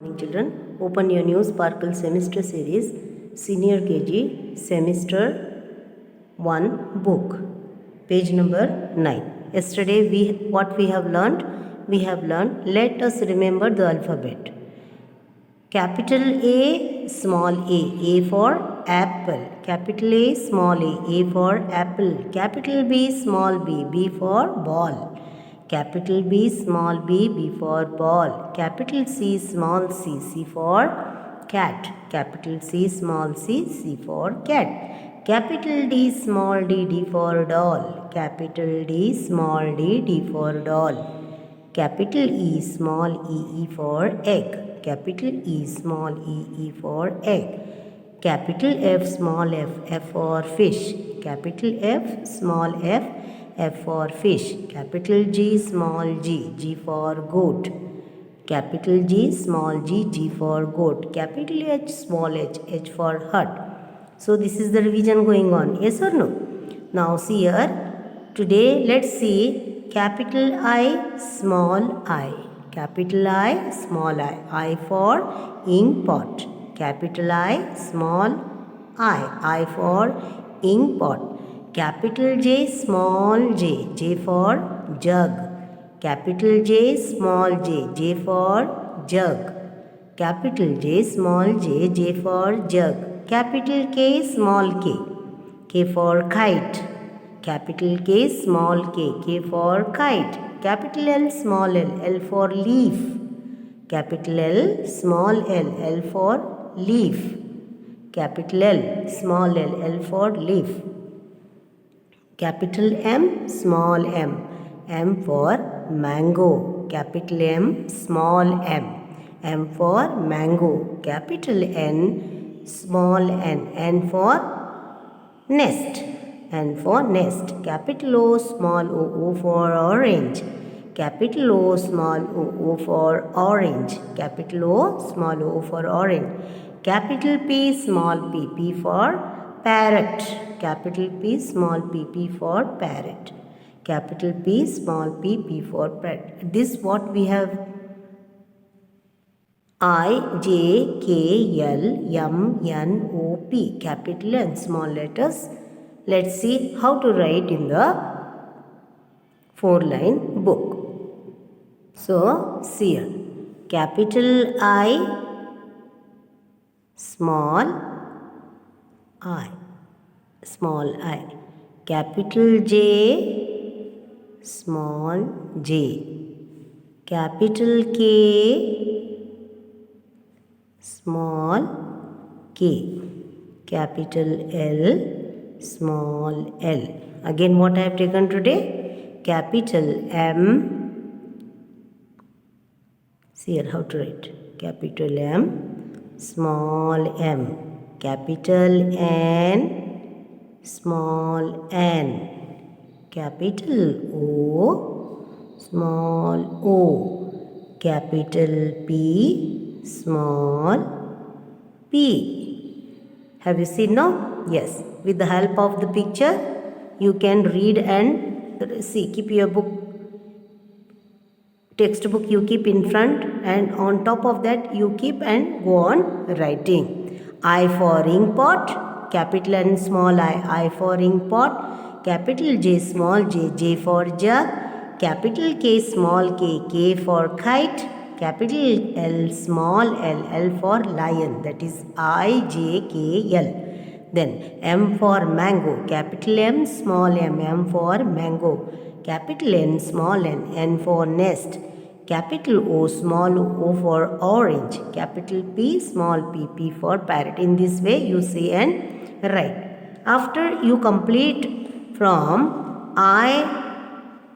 Morning children, open your new Sparkle semester series, Senior KG, Semester 1 book, page number 9. Yesterday what we have learned? We have learned, let us remember the alphabet. Capital A, small A for apple. Capital A, small A for apple. Capital B, small B for ball. Capital B, small B for ball. Capital C, small C for cat. Capital C, small C for cat. Capital D, small D for doll. Capital D, small D for doll. Capital E, small E for egg. Capital E, small E for egg. Capital F, small F for fish. Capital F, small F for fish. Capital G, small G for goat. Capital G, small G for goat. Capital H, small H for hut. So this is the revision going on. Yes or no? Now see here. Today let's see capital I, small I. Capital I, small I. I for ink pot. Capital I, small I. I for ink pot. Capital J, small J for jug. Capital J, small J for jug. Capital J, small J for jug. Capital K, small K for kite. Capital K, small K for kite. Capital L, small L for leaf. Capital L, small L for leaf. Capital L, small L for leaf. Capital M, small M for mango. Capital M, small M for mango. Capital N, small N for nest. N for nest. Capital O, small O for orange. Capital O, small O for orange. Capital O, small O for orange. Capital P, small P for parrot. Capital P, small P for parrot. Capital P, small P for parrot. This what we have. I, J, K, L, M, N, O, P. Capital and small letters. Let's see how to write in the 4-line book. So, see here. Capital I, small I. Small I. Capital J, small J. Capital K, small K. Capital L, small L. Again what I have taken today? Capital M. See here how to write. Capital M, small m. Capital N, small n. Capital O, small o. Capital P, small p. Have you seen now? Yes. With the help of the picture, you can read and see. Keep your book, textbook you keep in front, and on top of that you keep and go on writing. I for ink pot, capital and small I. I for ink pot. Capital J, small J for jug. Capital K, small K for kite. Capital L, small L for lion. That is I, J, K, L. Then M for mango. Capital M, small M for mango. Capital N, small N for nest. Capital O, small O for orange. Capital P, small P for parrot. In this way you say and write. After you complete from I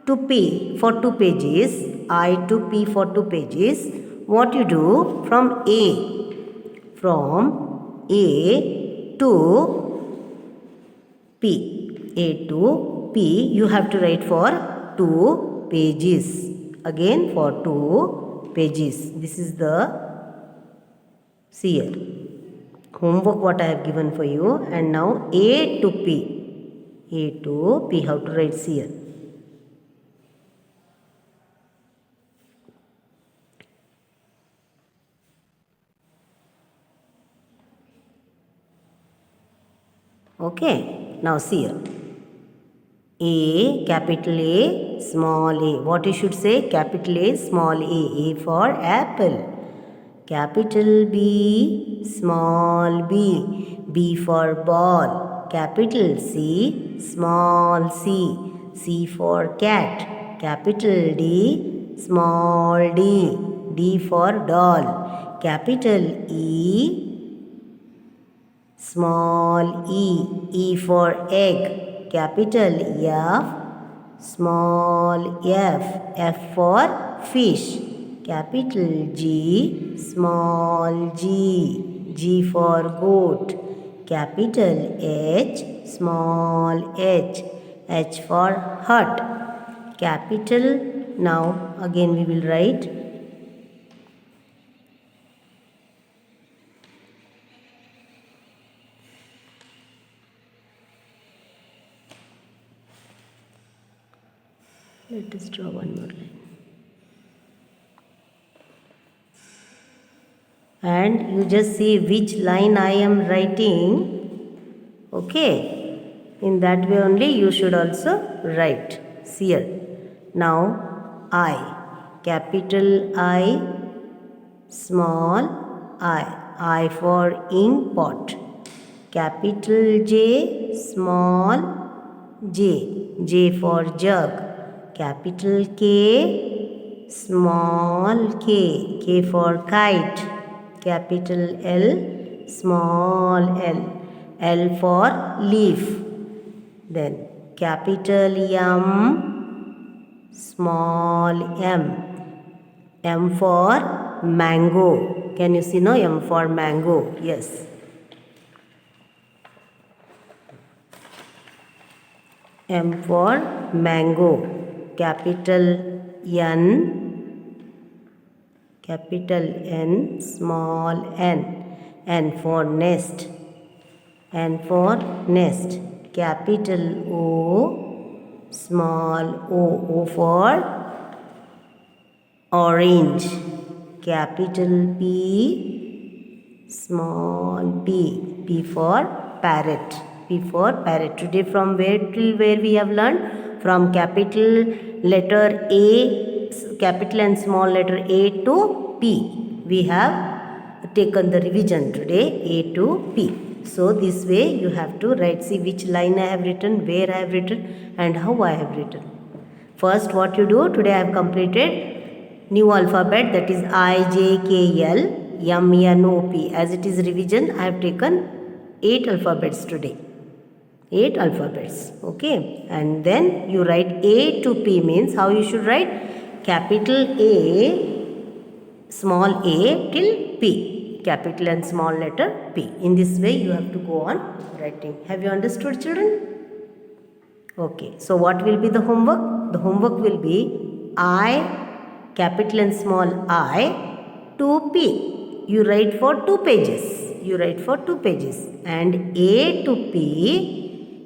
to P for 2 pages, I to P for 2 pages, what you do from A to P. A to P you have to write for 2 pages. Again for 2 pages. This is the, see here, homework what I have given for you. And now A to P. A to P, how to write, see here. Okay, now see here. A, capital A, small a. What you should say? Capital A, small a. A for apple. Capital B, small b. B for ball. Capital C, small c. C for cat. Capital D, small d. D for doll. Capital E, small e. E for egg. Capital F, small f. F for fish. Capital G, small g. G for goat. Capital H, small h. H for hut. Capital, now again we will write let us draw one more line. And you just see which line I am writing. Okay. In that way only you should also write. See here. Now I. Capital I, small I. I for ink pot. Capital J, small j. J for jug. Capital K, small k. K for kite. Capital L, small l. L for leaf. Then capital M, small m. M for mango. Can you see no? M for mango. Yes. M for mango. Capital N. Capital N, small n. N for nest. N for nest. Capital O, small o. O for orange. Capital P, small p. P for parrot. P for parrot. Today from where till where we have learned? From capital letter A, capital and small letter A to P. We have taken the revision today, A to P. So this way you have to write, see which line I have written, where I have written and how I have written. First what you do, today I have completed new alphabet, that is I, J, K, L, M, N, O, P. As it is revision, I have taken 8 alphabets today. 8 alphabets. Okay. And then you write A to P means how you should write? Capital A, small a till P. Capital and small letter P. In this way you have to go on writing. Have you understood, children? Okay. So what will be the homework? The homework will be I, capital and small I to P. You write for 2 pages. You write for 2 pages. And A to P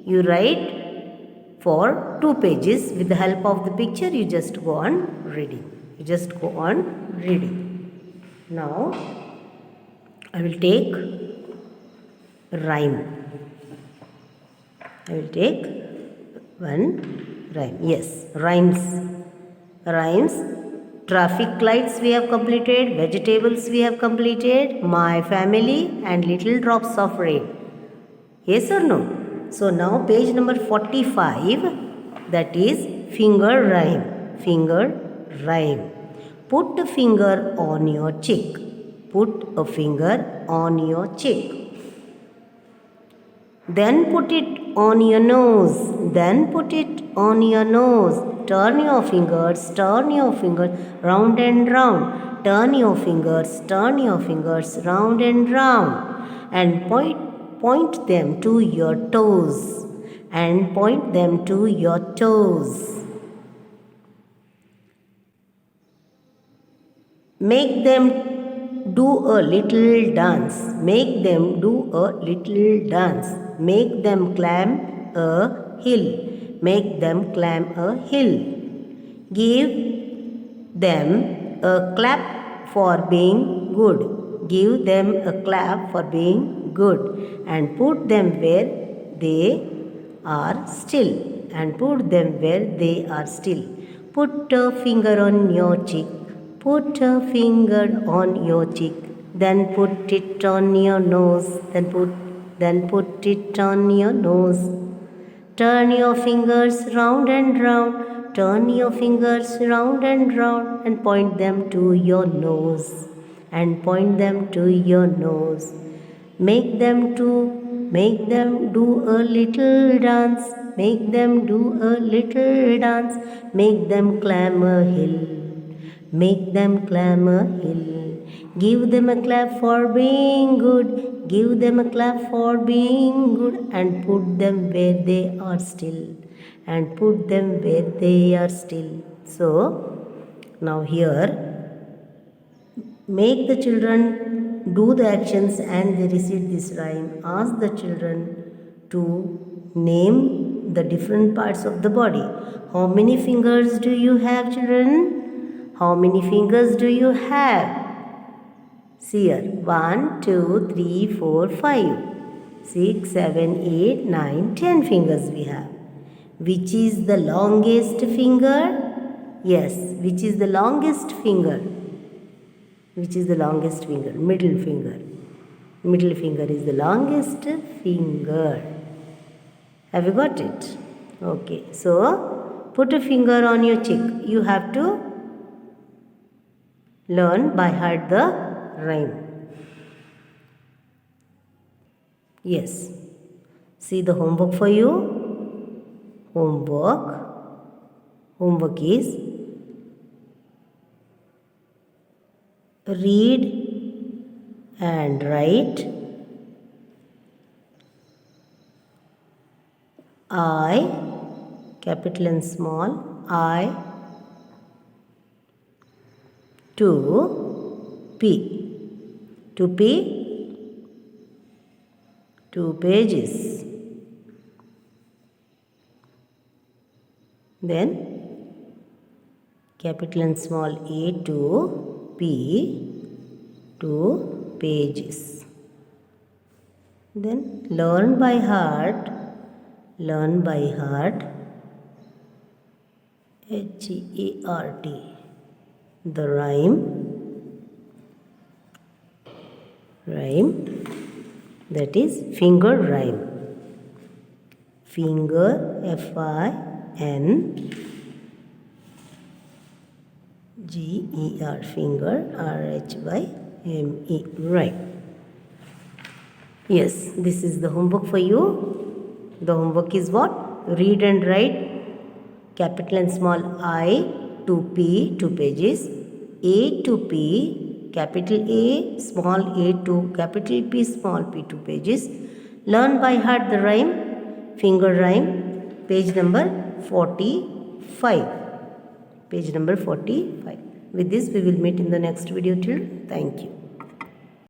you write for 2 pages. With the help of the picture you just go on reading. You just go on reading. Now I will take rhyme. I will take one rhyme. Yes, rhymes. Rhymes. Traffic lights we have completed. Vegetables we have completed. My family and little drops of rain. Yes or no? So now page number 45, that is finger rhyme. Finger rhyme. Put a finger on your cheek. Put a finger on your cheek. Then put it on your nose. Then put it on your nose. Turn your fingers round and round. Turn your fingers round and round. And point them to your toes. And point them to your toes. Make them do a little dance. Make them do a little dance. Make them climb a hill. Make them climb a hill. Give them a clap for being good. Give them a clap for being good. And put them where they are still, and put them where they are still. Put a finger on your cheek. Put a finger on your cheek. Then put it on your nose. Then put it on your nose. Turn your fingers round and round. Turn your fingers round and point them to your nose. And point them to your nose. Make them do a little dance. Make them do a little dance. Make them climb a hill. Make them climb a hill. Give them a clap for being good. Give them a clap for being good. And put them where they are still. And put them where they are still. So, now here, make the children do the actions and they recite this rhyme. Ask the children to name the different parts of the body. How many fingers do you have, children? How many fingers do you have? See here. 1, 2, 3, 4, 5, 6, 7, 8, 9, 10 fingers we have. Which is the longest finger? Yes, which is the longest finger? Which is the longest finger? Middle finger. Middle finger is the longest finger. Have you got it? Okay. So, put a finger on your cheek. You have to learn by heart the rhyme. Yes. See the homework for you. Homework is read and write I, capital and small, I to P. To P, 2 pages. Then capital and small A to P, 2 pages. Then learn by heart, H-E-A-R-T, the rhyme, that is finger rhyme. Finger, F-I-N-G-E-R, finger, R-H-Y-M-E, rhyme. Yes, this is the homework for you. The homework is what? Read and write capital and small I to P, 2 pages. A to P, capital A, small a to capital P, small p, 2 pages. Learn by heart the rhyme, finger rhyme, page number 45. Page number 45. With this we will meet in the next video. Till thank you.